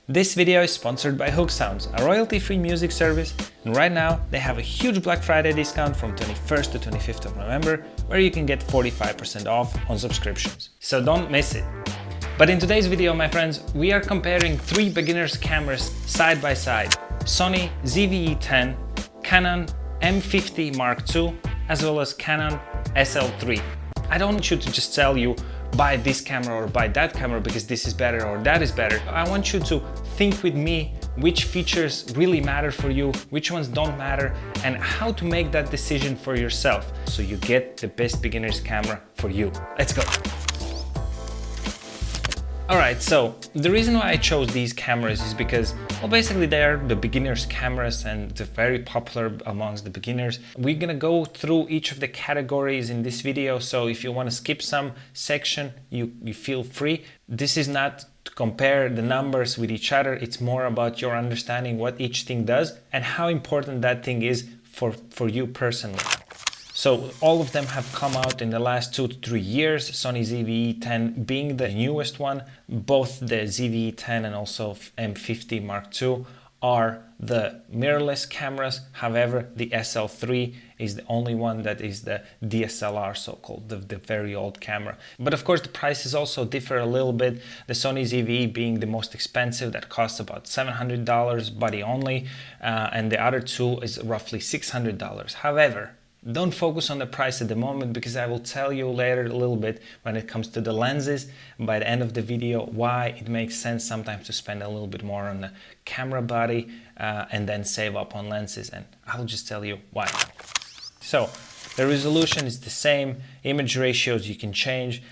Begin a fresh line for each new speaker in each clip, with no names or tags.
This video is sponsored by Hook Sounds, a royalty-free music service, and right now they have a huge Black Friday discount from 21st to 25th of November, where you can get 45% off on subscriptions. So don't miss it. But in today's video, my friends, we are comparing three beginners cameras side by side: Sony ZV-E10, Canon M50 Mark II, as well as Canon SL3. I don't want you to just tell you buy this camera or buy that camera because this is better or that is better. I want you to think with me which features really matter for you, which ones don't matter, and how to make that decision for yourself so you get the best beginner's camera for you. Let's go. Alright, so the reason why I chose these cameras is because, well, basically they are the beginners cameras and they're very popular amongst the beginners. We're gonna go through each of the categories in this video, so if you want to skip some section, you feel free. This is not to compare the numbers with each other, it's more about your understanding what each thing does and how important that thing is for you personally. So all of them have come out in the last 2 to 3 years, Sony ZV-E10 being the newest one. Both the ZV-E10 and also M50 Mark II are the mirrorless cameras. However, the SL3 is the only one that is the DSLR, so-called, the very old camera. But of course the prices also differ a little bit. The Sony ZV being the most expensive, that costs about $700 body only, and the other two is roughly $600. However, don't focus on the price at the moment, because I will tell you later a little bit when it comes to the lenses by the end of the video why it makes sense sometimes to spend a little bit more on the camera body and then save up on lenses, and I'll just tell you why. So the resolution is the same, image ratios you can change,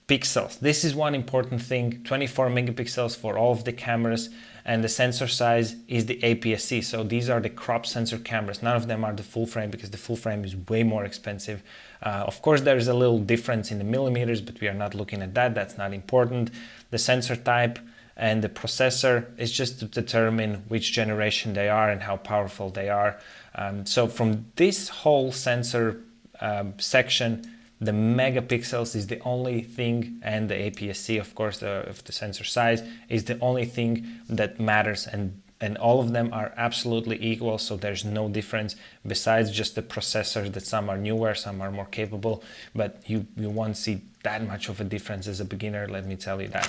pixels. This is one important thing, 24 megapixels for all of the cameras, and the sensor size is the APSC. So these are the crop sensor cameras. None of them are the full frame because the full frame is way more expensive. Of course, there is a little difference in the millimeters, but we are not looking at that. That's not important. The sensor type and the processor is just to determine which generation they are and how powerful they are. So from this whole sensor section, the megapixels is the only thing, and the APS-C, of course, the sensor size is the only thing that matters, and all of them are absolutely equal, so there's no difference besides just the processors, that some are newer, some are more capable, but you won't see that much of a difference as a beginner, let me tell you that.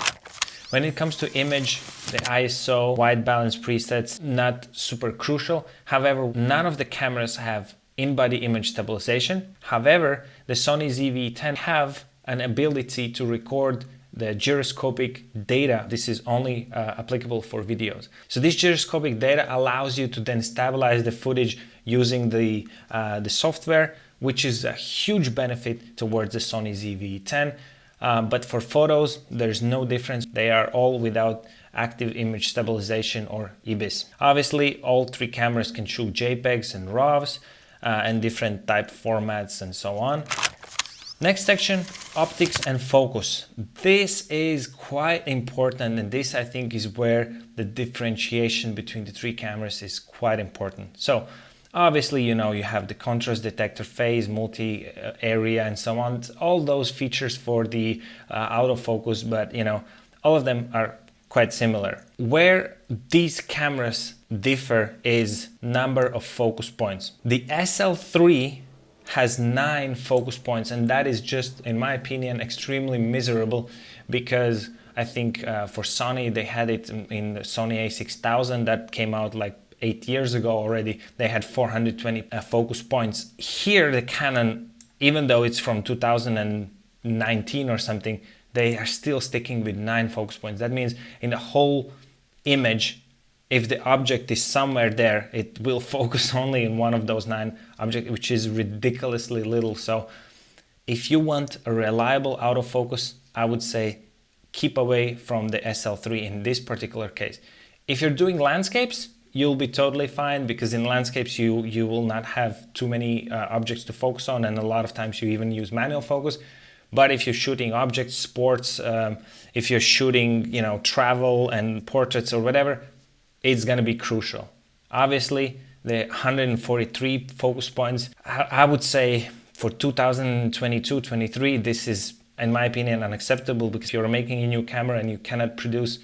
When it comes to image, the ISO, white balance presets, not super crucial. However, none of the cameras have in-body image stabilization. However, the Sony ZV-E10 have an ability to record the gyroscopic data. This is only applicable for videos. So this gyroscopic data allows you to then stabilize the footage using the software, which is a huge benefit towards the Sony ZV-E10. But for photos, there's no difference. They are all without active image stabilization or IBIS. Obviously, all three cameras can shoot JPEGs and RAWs, and different type formats and so on. Next section, optics and focus. This is quite important, and this I think is where the differentiation between the three cameras is quite important. So obviously, you know, you have the contrast detector, phase, multi-area and so on, all those features for the autofocus, but you know, all of them are quite similar. Where these cameras differ is number of focus points. The SL3 has 9 focus points, and that is just, in my opinion, extremely miserable, because I think for Sony, they had it in the Sony a6000 that came out like 8 years ago already. They had 420 focus points. Here the Canon, even though it's from 2019 or something, they are still sticking with 9 focus points. That means in the whole image, if the object is somewhere there, it will focus only in one of those 9 objects, which is ridiculously little. So if you want a reliable autofocus, I would say keep away from the SL3 in this particular case. If you're doing landscapes, you'll be totally fine, because in landscapes you will not have too many objects to focus on, and a lot of times you even use manual focus. But if you're shooting objects, sports, if you're shooting, you know, travel and portraits or whatever, it's going to be crucial. Obviously, the 143 focus points, I would say for 2022-23, this is, in my opinion, unacceptable, because you're making a new camera and you cannot produce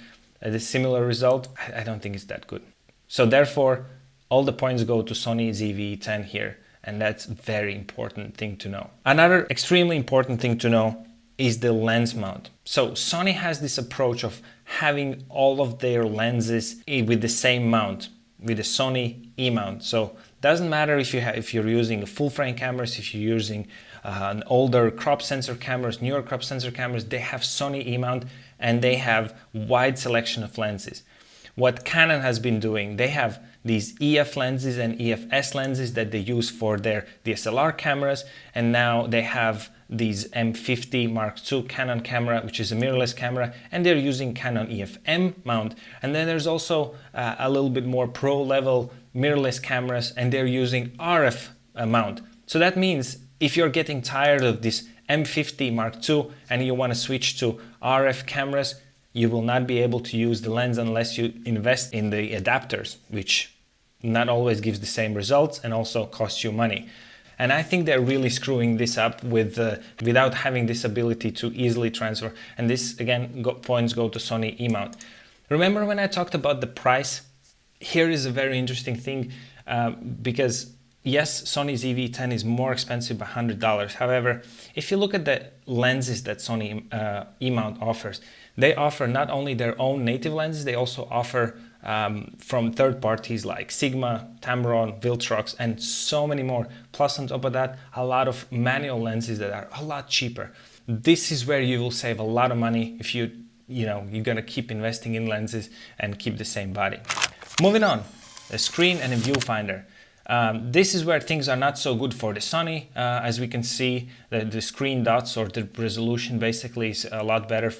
the similar result, I don't think it's that good. So therefore, all the points go to Sony ZV-E10 here, and that's a very important thing to know. Another extremely important thing to know is the lens mount. So Sony has this approach of having all of their lenses with the same mount, with the Sony E mount. So doesn't matter if you're using a full frame cameras, if you're using an older crop sensor cameras, newer crop sensor cameras, they have Sony E mount and they have wide selection of lenses. What Canon has been doing, they have these EF lenses and EFS lenses that they use for their DSLR cameras, and now they have these M50 Mark II Canon camera, which is a mirrorless camera, and they're using Canon EF-M mount. And then there's also a little bit more pro level mirrorless cameras, and they're using RF mount. So that means if you're getting tired of this M50 Mark II and you want to switch to RF cameras, you will not be able to use the lens unless you invest in the adapters, which not always gives the same results and also costs you money. And I think they're really screwing this up without having this ability to easily transfer. And this, again, points go to Sony E mount. Remember when I talked about the price? Here is a very interesting thing because yes, Sony ZV-E10 is more expensive by $100. However, if you look at the lenses that Sony E mount offers, they offer not only their own native lenses, they also offer from third parties like Sigma, Tamron, Viltrox, and so many more. Plus on top of that, a lot of manual lenses that are a lot cheaper. This is where you will save a lot of money if you're gonna keep investing in lenses and keep the same body. Moving on, a screen and a viewfinder. This is where things are not so good for the Sony. As we can see, the screen dots or the resolution basically is a lot better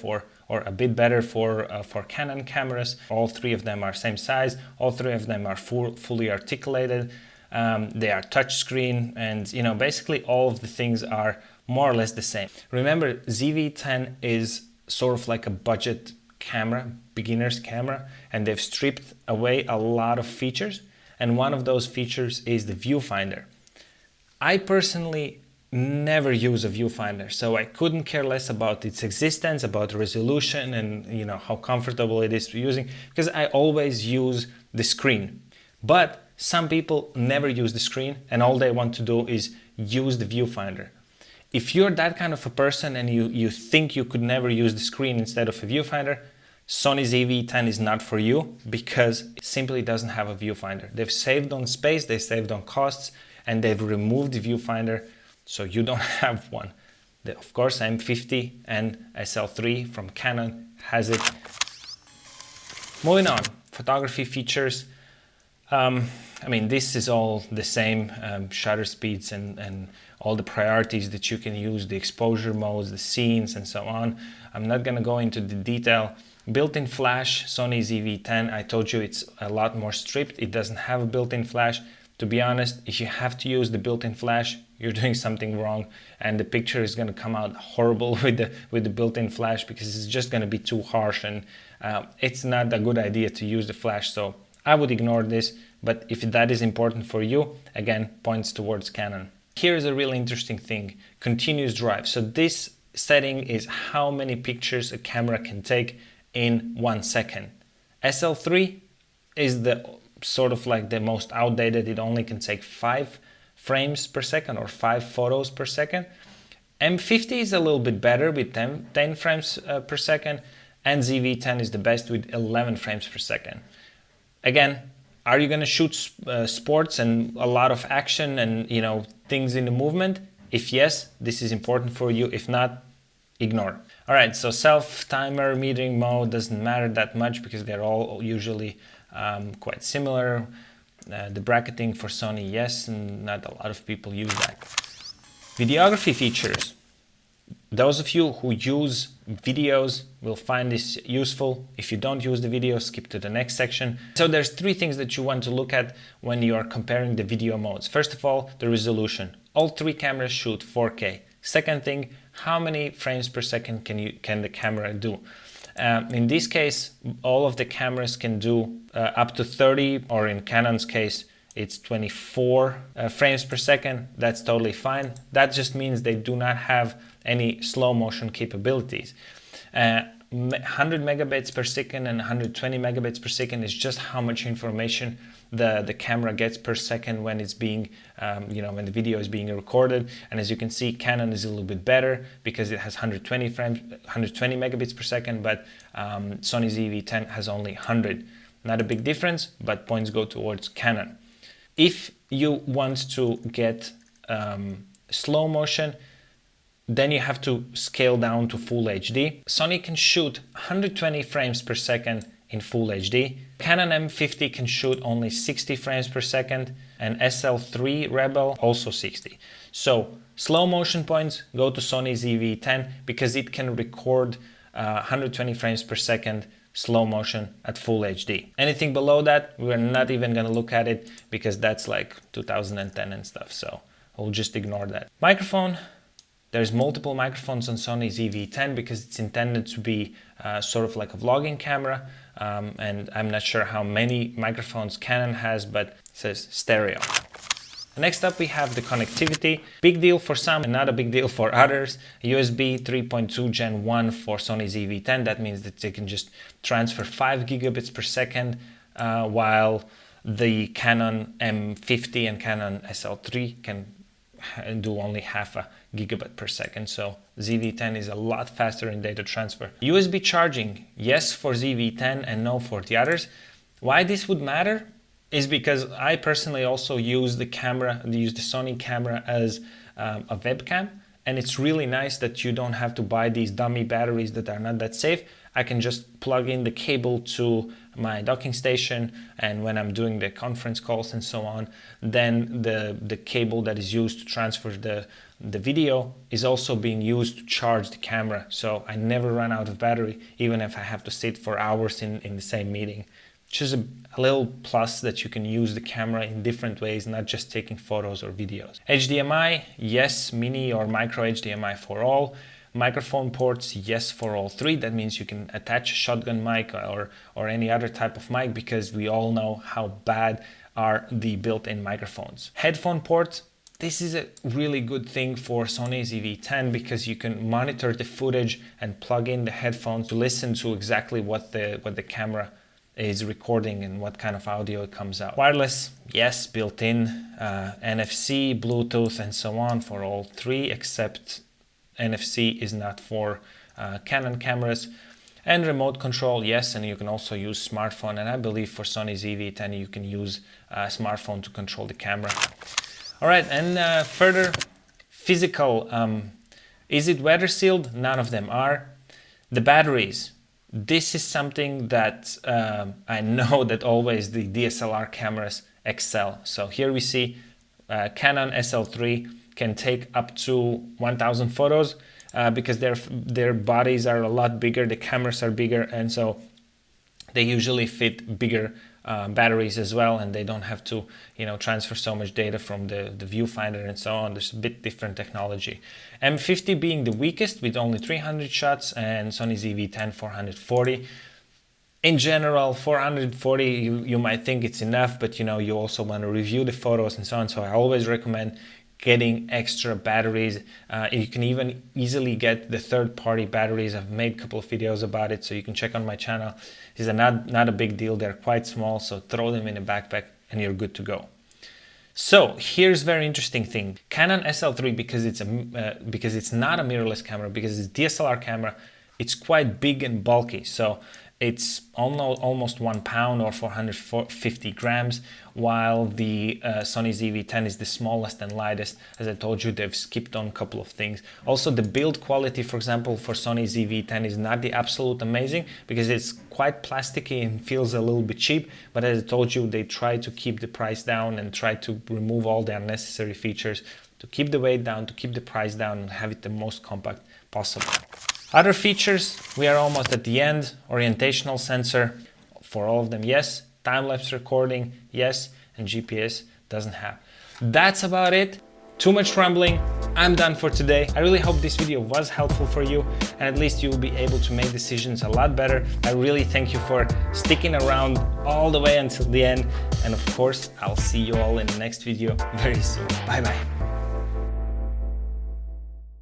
or a bit better for Canon cameras. All three of them are same size. All three of them are fully articulated. They are touchscreen, and basically all of the things are more or less the same. Remember, ZV-10 is sort of like a budget camera, beginner's camera, and they've stripped away a lot of features. And one of those features is the viewfinder. I personally never use a viewfinder, so I couldn't care less about its existence, about resolution, and how comfortable it is to using, because I always use the screen. But some people never use the screen and all they want to do is use the viewfinder. If you're that kind of a person and you think you could never use the screen instead of a viewfinder, Sony ZV-E10 is not for you because it simply doesn't have a viewfinder. They've saved on space, they saved on costs, and they've removed the viewfinder, so you don't have one. Of course, M50 and SL3 from Canon has it. Moving on, photography features. This is all the same, shutter speeds and all the priorities that you can use, the exposure modes, the scenes, and so on. I'm not gonna go into the detail. Built-in flash, Sony ZV-E10, I told you it's a lot more stripped. It doesn't have a built-in flash. To be honest, if you have to use the built-in flash, you're doing something wrong, and the picture is going to come out horrible with the built-in flash because it's just going to be too harsh, and it's not a good idea to use the flash. So I would ignore this, but if that is important for you, again, points towards Canon. Here's a really interesting thing, continuous drive. So this setting is how many pictures a camera can take in 1 second. SL3 is the sort of like the most outdated. It only can take 5 frames per second or 5 photos per second. M50 is a little bit better with 10 frames per second, and ZV-10 is the best with 11 frames per second. Again, are you going to shoot sports and a lot of action and things in the movement? If yes, this is important for you. If not, ignore. All right, so self-timer metering mode doesn't matter that much because they're all usually quite similar. The bracketing for Sony, yes, and not a lot of people use that. Videography features. Those of you who use videos will find this useful. If you don't use the video, skip to the next section. So there's 3 things that you want to look at when you are comparing the video modes. First of all, the resolution. All 3 cameras shoot 4K. Second thing, how many frames per second can the camera do? In this case, all of the cameras can do up to 30, or in Canon's case, it's 24 frames per second. That's totally fine. That just means they do not have any slow motion capabilities. 100 megabits per second and 120 megabits per second is just how much information the camera gets per second when it's being, when the video is being recorded. And as you can see, Canon is a little bit better because it has 120 megabits per second, but Sony ZV-E10 has only 100. Not a big difference, but points go towards Canon. If you want to get slow motion, then you have to scale down to full HD. Sony can shoot 120 frames per second in full HD. Canon M50 can shoot only 60 frames per second, and SL3 Rebel also 60. So slow motion points go to Sony ZV-E10 because it can record 120 frames per second slow motion at full HD. Anything below that, we're not even gonna look at it because that's like 2010 and stuff, so we'll just ignore that. Microphone. There's multiple microphones on Sony ZV-E10 because it's intended to be sort of like a vlogging camera, and I'm not sure how many microphones Canon has, but it says stereo. Next up we have the connectivity. Big deal for some and not a big deal for others. USB 3.2 Gen 1 for Sony ZV-E10. That means that they can just transfer 5 gigabits per second, while the Canon M50 and Canon SL3 can do only half a gigabit per second. So ZV-E10 is a lot faster in data transfer. USB charging, yes for ZV-E10 and no for the others. Why this would matter is because I personally also use the Sony camera as a webcam, and it's really nice that you don't have to buy these dummy batteries that are not that safe. I can just plug in the cable to my docking station, and when I'm doing the conference calls and so on, then the cable that is used to transfer the video is also being used to charge the camera. So I never run out of battery, even if I have to sit for hours in the same meeting. Which is a little plus that you can use the camera in different ways, not just taking photos or videos. HDMI, yes, mini or micro HDMI for all. Microphone ports, yes for all three. That means you can attach a shotgun mic or any other type of mic, because we all know how bad are the built-in microphones. Headphone port, this is a really good thing for Sony ZV-E10 because you can monitor the footage and plug in the headphones to listen to exactly what the camera is recording and what kind of audio it comes out. Wireless, yes, built-in, NFC, Bluetooth, and so on for all three, except NFC is not for Canon cameras. And remote control, yes, and you can also use smartphone, and I believe for Sony ZV-E10 you can use a smartphone to control the camera. All right, and further, physical, is it weather sealed? None of them are. The batteries. This is something that I know that always the DSLR cameras excel. So here we see Canon SL3 can take up to 1000 photos because their bodies are a lot bigger, the cameras are bigger, and so they usually fit bigger batteries as well, and they don't have to transfer so much data from the viewfinder and so on. There's a bit different technology. M50 being the weakest with only 300 shots, and Sony ZV-E10 440. In general, 440 you might think it's enough, but you also want to review the photos and so on, so I always recommend getting extra batteries. You can even easily get the third-party batteries. I've made a couple of videos about it, so you can check on my channel. These are not a big deal. They're quite small, so throw them in a backpack and you're good to go. So here's a very interesting thing. Canon SL3, because it's not a mirrorless camera, because it's a DSLR camera, it's quite big and bulky. So it's almost 1 pound or 450 grams, while the Sony ZV-E10 is the smallest and lightest. As I told you, they've skipped on a couple of things. Also, the build quality, for example, for Sony ZV-E10 is not the absolute amazing because it's quite plasticky and feels a little bit cheap. But as I told you, they try to keep the price down and try to remove all the unnecessary features to keep the weight down, to keep the price down, and have it the most compact possible. Other features, we are almost at the end. Orientational sensor for all of them, yes. Time-lapse recording, yes. And GPS doesn't have. That's about it. Too much rambling. I'm done for today. I really hope this video was helpful for you, and at least you will be able to make decisions a lot better. I really thank you for sticking around all the way until the end. And of course, I'll see you all in the next video very soon. Bye bye.